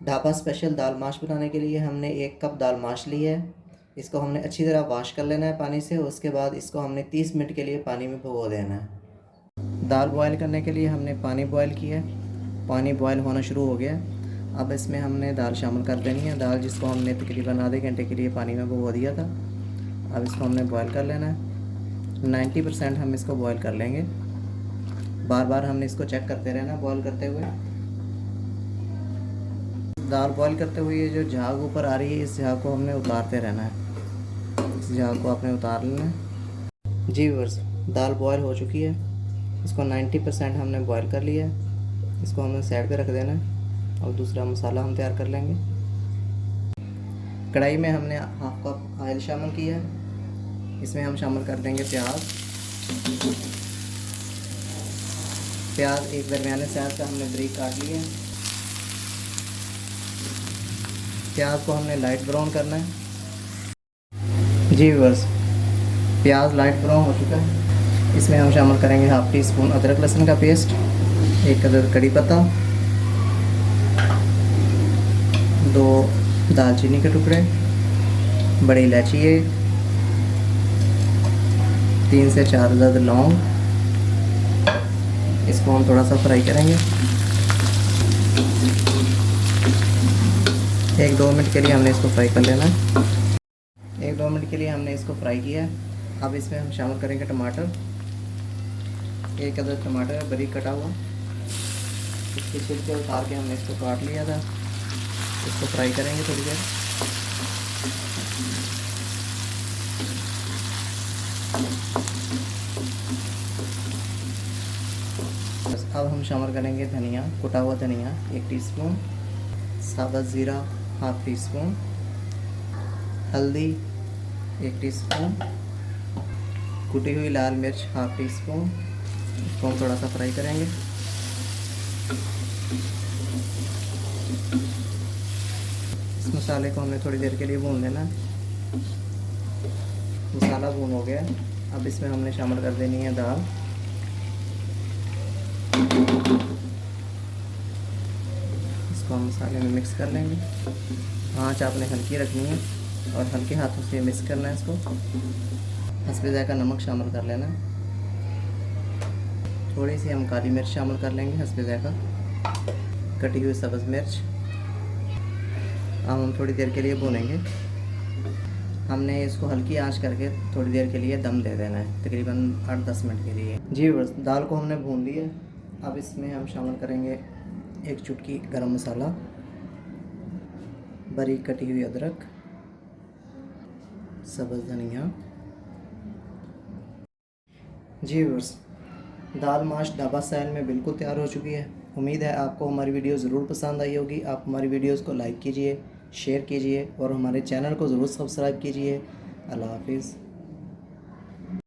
Dhaba special दाल माश बनाने के लिए हमने 1 कप दाल माश ली है। इसको हमने अच्छी तरह वॉश कर लेना है पानी से। उसके बाद इसको हमने 30 मिनट के लिए पानी में भिगो देना है। दाल बॉयल करने के लिए हमने पानी बॉयल किया है। पानी बॉयल होना शुरू हो गया। अब इसमें हमने दाल शामिल कर देनी है। दाल जिसको हमने तकरीबन आधे घंटे के लिए पानी में भिगो दिया था। अब इसको हमने बॉयल कर लेना है। 90% हम इसको बॉयल कर लेंगे। बार बार हमने इसको चेक करते रहना बॉयल करते हुए। दाल बॉयल करते हुए ये जो झाग ऊपर आ रही है, इस झाग को हमने उतारते रहना है। इस झाग को आपने उतार लेना है। जी व्यूअर्स, दाल बॉयल हो चुकी है। इसको 90% हमने बॉयल कर लिया है। इसको हमने साइड पे रख देना है और दूसरा मसाला हम तैयार कर लेंगे। कढ़ाई में हमने हाफ कप ऑयल शामिल किया है। इसमें हम शामिल कर देंगे प्याज। प्याज एक दरमियाने साइज का हमने बारीक काट लिया है। प्याज को हमने लाइट ब्राउन करना है। जी बस, प्याज लाइट ब्राउन हो चुका है। इसमें हम शामिल करेंगे हाफ टी स्पून अदरक लहसुन का पेस्ट, 1 अदद कड़ी पत्ता, 2 दालचीनी के टुकड़े, बड़ी इलायची 1, 3 से 4 अदद लौंग। इसको हम थोड़ा सा फ्राई करेंगे। 1-2 मिनट के लिए हमने इसको फ्राई कर लेना है। 1-2 मिनट के लिए हमने इसको फ्राई किया है। अब इसमें हम शामिल करेंगे टमाटर। 1 अदद टमाटर है बारीक कटा हुआ। इसके छिलके उतार के हमने इसको काट लिया था। इसको फ्राई करेंगे थोड़ी देर। बस अब हम शामिल करेंगे धनिया, कुटा हुआ धनिया 1 टीस्पून, साबुत ज़ीरा हाफ टी स्पून, हल्दी 1 टीस्पून, कुटी हुई लाल मिर्च हाफ टी स्पून। इसको हम थोड़ा सा फ्राई करेंगे। इस मसाले को हमने थोड़ी देर के लिए भून लेना। मसाला भून हो गया। अब इसमें हमने शामिल कर देनी है दाल। इसको हम मसाले में मिक्स कर लेंगे। आँच आपने हल्की रखनी है और हल्के हाथों से मिक्स करना है इसको। हस्बे ज़ायक़ा नमक शामिल कर लेना है। थोड़ी सी हम काली मिर्च शामिल कर लेंगे हस्बे ज़ायक़ा, कटी हुई सब्ज़ मिर्च। अब हम थोड़ी देर के लिए भूनेंगे। हमने इसको हल्की आंच करके थोड़ी देर के लिए दम दे देना है, तकरीबन 8-10 मिनट के लिए। जी बस, दाल को हमने भून लिया। अब इसमें हम शामिल करेंगे 1 चुटकी गरम मसाला, बारीक कटी हुई अदरक, सब्ज़ धनिया। जी बस, दाल माश ढाबा स्टाइल में बिल्कुल तैयार हो चुकी है। उम्मीद है आपको हमारी वीडियो ज़रूर पसंद आई होगी। आप हमारी वीडियोज़ को लाइक कीजिए, शेयर कीजिए और हमारे चैनल को ज़रूर सब्सक्राइब कीजिए। अल्लाह हाफिज़।